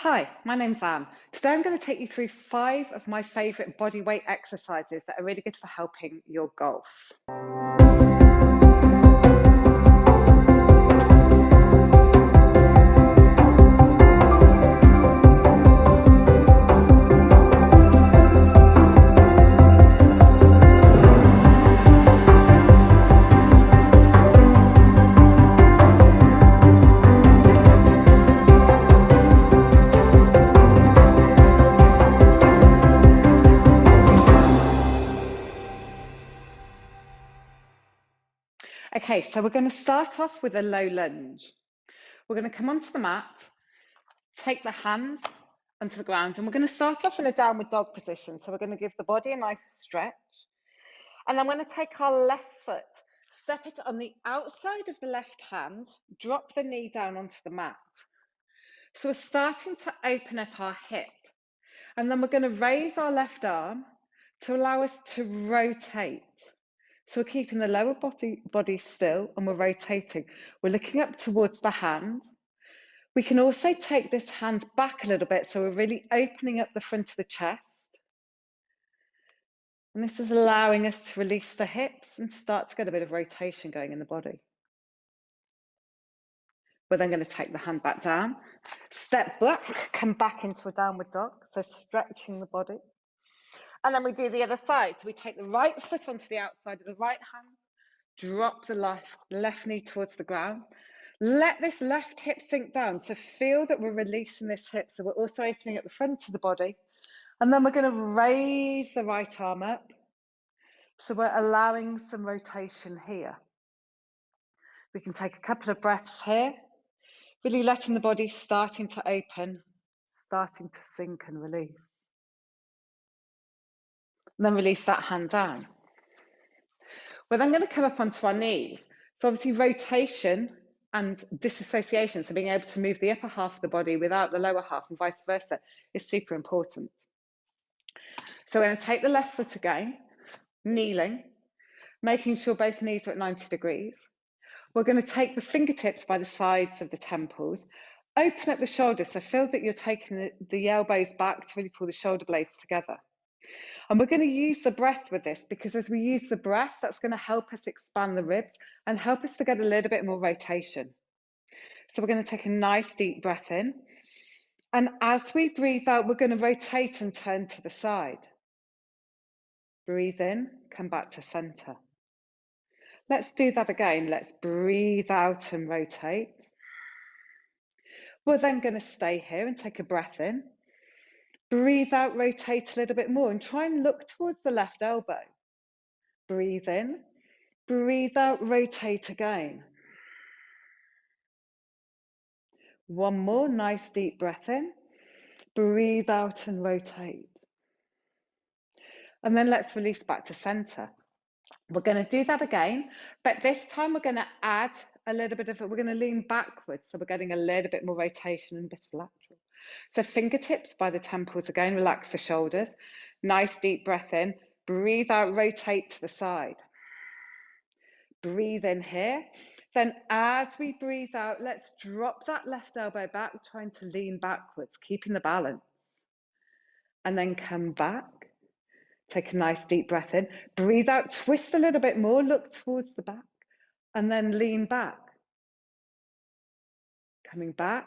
Hi, my name's Anne. Today I'm going to take you through 5 of my favourite bodyweight exercises that are really good for helping your golf. Okay, so we're going to start off with a low lunge. We're going to come onto the mat, take the hands onto the ground, and we're going to start off in a downward dog position. So we're going to give the body a nice stretch. And I'm going to take our left foot, step it on the outside of the left hand, drop the knee down onto the mat. So we're starting to open up our hip. And then we're going to raise our left arm to allow us to rotate. So we're keeping the lower body still and we're rotating. We're looking up towards the hand. We can also take this hand back a little bit, so we're really opening up the front of the chest. And this is allowing us to release the hips and start to get a bit of rotation going in the body. We're then going to take the hand back down, step back, come back into a downward dog, so stretching the body. And then we do the other side. So we take the right foot onto the outside of the right hand, drop the left knee towards the ground. Let this left hip sink down. So feel that we're releasing this hip. So we're also opening up the front of the body. And then we're going to raise the right arm up. So we're allowing some rotation here. We can take a couple of breaths here, really letting the body starting to open, starting to sink and release. And then release that hand down. We're then going to come up onto our knees. So obviously rotation and disassociation, so being able to move the upper half of the body without the lower half and vice versa, is super important. So we're going to take the left foot again, kneeling, making sure both knees are at 90 degrees. We're going to take the fingertips by the sides of the temples, open up the shoulders, so feel that you're taking the elbows back to really pull the shoulder blades together. And we're going to use the breath with this, because as we use the breath, that's going to help us expand the ribs and help us to get a little bit more rotation. So we're going to take a nice deep breath in. And as we breathe out, we're going to rotate and turn to the side. Breathe in, come back to center. Let's do that again. Let's breathe out and rotate. We're then going to stay here and take a breath in. Breathe out, rotate a little bit more and try and look towards the left elbow. Breathe in, breathe out, rotate again. One more nice deep breath in. Breathe out and rotate. And then let's release back to center. We're going to do that again, but this time we're going to add a little bit of it. We're going to lean backwards, so we're getting a little bit more rotation and a bit of lateral. So fingertips by the temples again, relax the shoulders. Nice deep breath in. Breathe out, rotate to the side. Breathe in here. Then as we breathe out, let's drop that left elbow back, trying to lean backwards, keeping the balance. And then come back. Take a nice deep breath in. Breathe out, twist a little bit more, look towards the back, and then lean back. Coming back.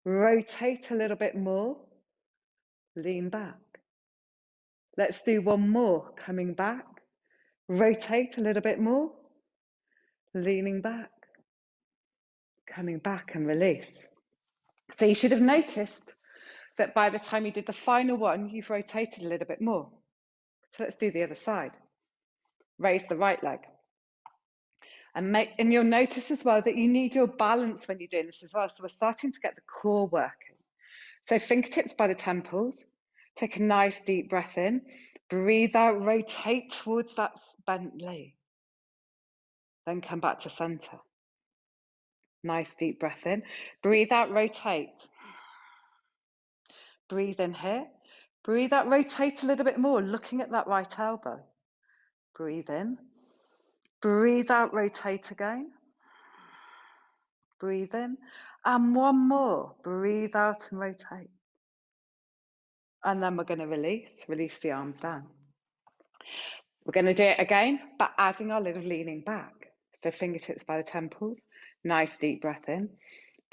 Rotate a little bit more. Lean back. Let's do one more. Coming back. Rotate a little bit more. Leaning back. Coming back and release. So you should have noticed that by the time you did the final one, you've rotated a little bit more. So let's do the other side. Raise the right leg. And you'll notice as well that you need your balance when you're doing this as well. So we're starting to get the core working. So fingertips by the temples. Take a nice deep breath in. Breathe out, rotate towards that bent leg. Then come back to center. Nice deep breath in. Breathe out, rotate. Breathe in here. Breathe out, rotate a little bit more, looking at that right elbow. Breathe in. Breathe out, rotate again. Breathe in. And one more. Breathe out and rotate. And then we're going to release the arms down. We're going to do it again, but adding our little leaning back. So fingertips by the temples. Nice deep breath in.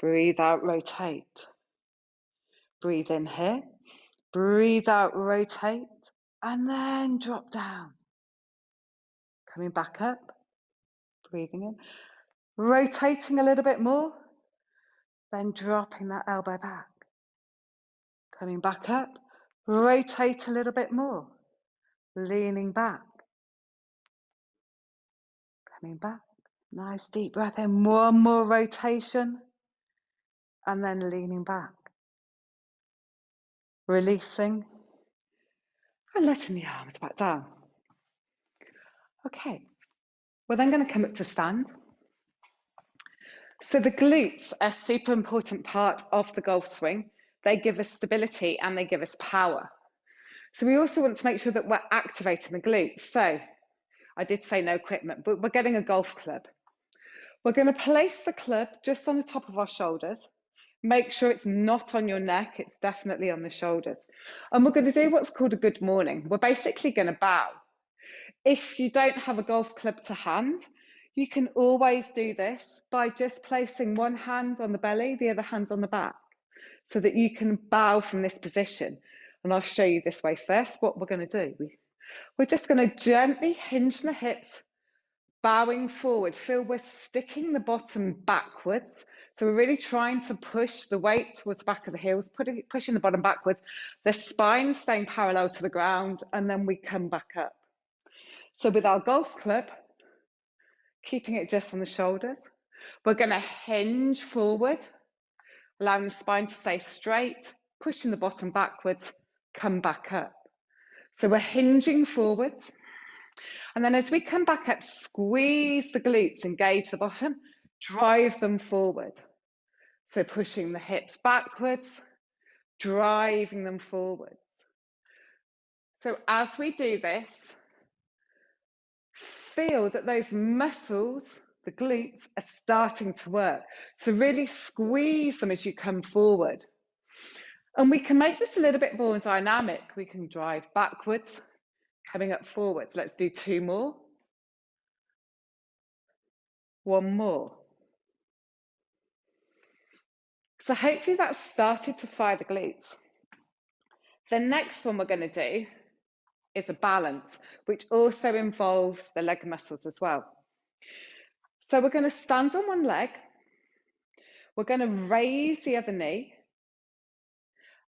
Breathe out, rotate. Breathe in here. Breathe out, rotate. And then drop down. Coming back up. Breathing in. Rotating a little bit more. Then dropping that elbow back. Coming back up. Rotate a little bit more. Leaning back. Coming back. Nice deep breath in. One more rotation. And then leaning back. Releasing. And letting the arms back down. Okay. We're then going to come up to stand. So the glutes are a super important part of the golf swing. They give us stability and they give us power. So we also want to make sure that we're activating the glutes. So I did say no equipment, but we're getting a golf club. We're going to place the club just on the top of our shoulders. Make sure it's not on your neck, it's definitely on the shoulders. And we're going to do what's called a good morning. We're basically going to bow. If you don't have a golf club to hand, you can always do this by just placing one hand on the belly, the other hand on the back, so that you can bow from this position. And I'll show you this way first, what we're going to do. We're just going to gently hinge the hips, bowing forward. Feel we're sticking the bottom backwards. So we're really trying to push the weight towards the back of the heels, pushing the bottom backwards, the spine staying parallel to the ground, and then we come back up. So with our golf club, keeping it just on the shoulders, we're going to hinge forward, allowing the spine to stay straight, pushing the bottom backwards, come back up. So we're hinging forwards. And then as we come back up, squeeze the glutes, engage the bottom, drive them forward. So pushing the hips backwards, driving them forward. So as we do this, feel that those muscles, the glutes, are starting to work. So really squeeze them as you come forward. And we can make this a little bit more dynamic. We can drive backwards, coming up forwards. Let's do two more. One more. So hopefully that's started to fire the glutes. The next one we're going to do is a balance, which also involves the leg muscles as well. So we're going to stand on one leg. We're going to raise the other knee.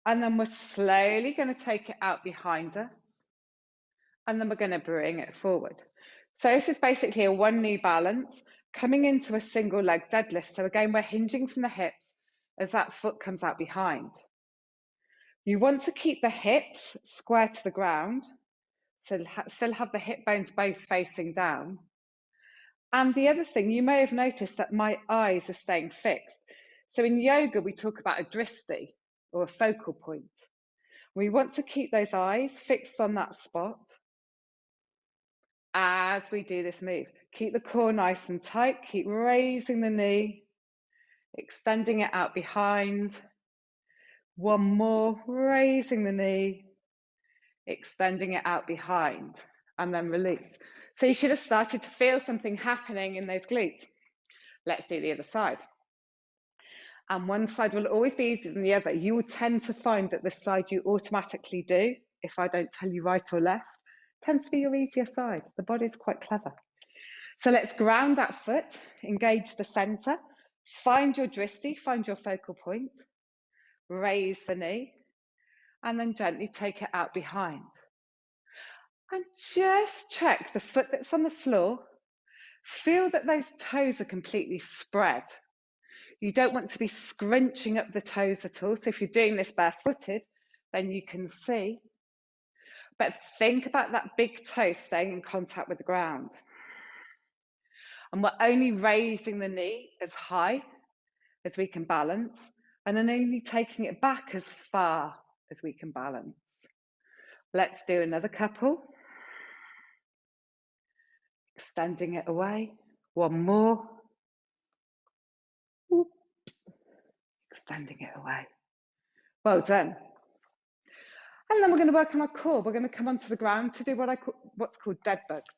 And then we're slowly going to take it out behind us. And then we're going to bring it forward. So this is basically a one knee balance coming into a single leg deadlift. So again, we're hinging from the hips as that foot comes out behind. You want to keep the hips square to the ground. So still have the hip bones both facing down. And the other thing, you may have noticed that my eyes are staying fixed. So in yoga, we talk about a dristi or a focal point. We want to keep those eyes fixed on that spot as we do this move. Keep the core nice and tight. Keep raising the knee, extending it out behind. One more, raising the knee, extending it out behind, and then release. So you should have started to feel something happening in those glutes. Let's do the other side. And one side will always be easier than the other. You will tend to find that the side you automatically do, if I don't tell you right or left, tends to be your easier side. The body's quite clever. So let's ground that foot, engage the center, find your dristi, find your focal point, raise the knee, and then gently take it out behind. And just check the foot that's on the floor. Feel that those toes are completely spread. You don't want to be scrunching up the toes at all. So if you're doing this barefooted, then you can see. But think about that big toe staying in contact with the ground. And we're only raising the knee as high as we can balance, and then only taking it back as far as we can balance. Let's do another couple. Extending it away. One more. Oops. extending it away. Well done. And then we're going to work on our core. We're going to come onto the ground to do what's called dead bugs.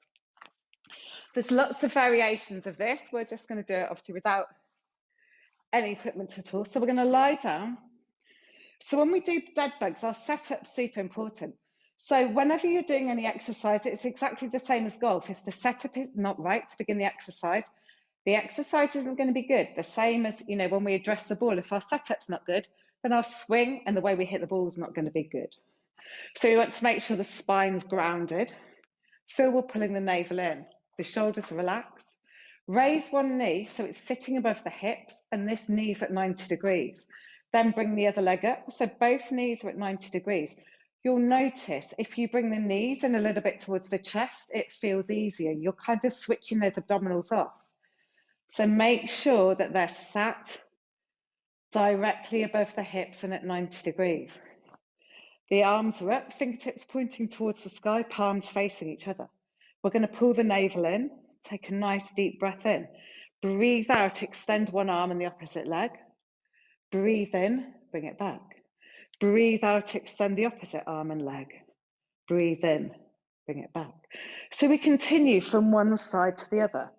There's lots of variations of this. We're just going to do it obviously without any equipment at all. So we're going to lie down. So when we do dead bugs, our setup's super important. So whenever you're doing any exercise, it's exactly the same as golf. If the setup is not right to begin the exercise isn't going to be good. The same as, you know, when we address the ball, if our setup's not good, then our swing and the way we hit the ball is not going to be good. So we want to make sure the spine's grounded. Feel we're pulling the navel in. The shoulders are relaxed. Raise one knee so it's sitting above the hips and this knee's at 90 degrees. Then bring the other leg up. So both knees are at 90 degrees. You'll notice if you bring the knees in a little bit towards the chest, it feels easier. You're kind of switching those abdominals off. So make sure that they're sat directly above the hips and at 90 degrees. The arms are up, fingertips pointing towards the sky, palms facing each other. We're going to pull the navel in, take a nice deep breath in. Breathe out, extend one arm and the opposite leg. Breathe in, bring it back. Breathe out, extend the opposite arm and leg. Breathe in, bring it back. So we continue from one side to the other.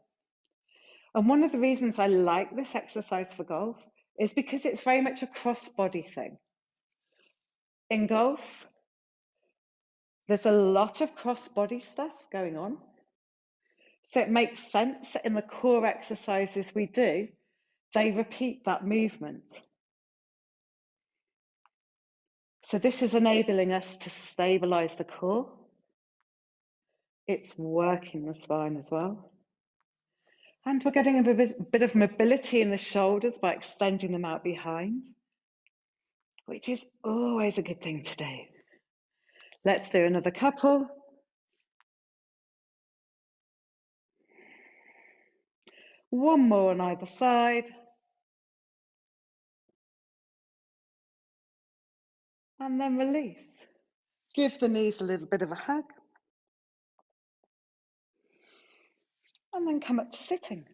And one of the reasons I like this exercise for golf is because it's very much a cross-body thing. In golf, there's a lot of cross-body stuff going on. So it makes sense that in the core exercises we do, they repeat that movement. So this is enabling us to stabilize the core. It's working the spine as well. And we're getting a bit of mobility in the shoulders by extending them out behind, which is always a good thing to do. Let's do another couple. One more on either side. And then release. Give the knees a little bit of a hug. And then come up to sitting.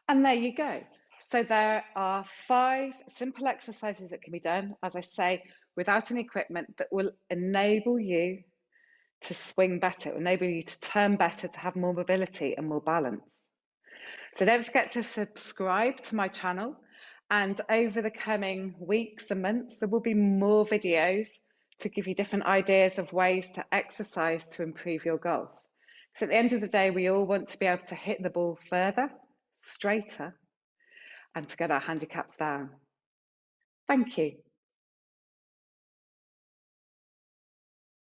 And there you go. So there are 5 simple exercises that can be done, as I say, without any equipment that will enable you to swing better, enable you to turn better, to have more mobility and more balance. So don't forget to subscribe to my channel. And over the coming weeks and months, there will be more videos to give you different ideas of ways to exercise to improve your golf. So at the end of the day, we all want to be able to hit the ball further, straighter, and to get our handicaps down. Thank you.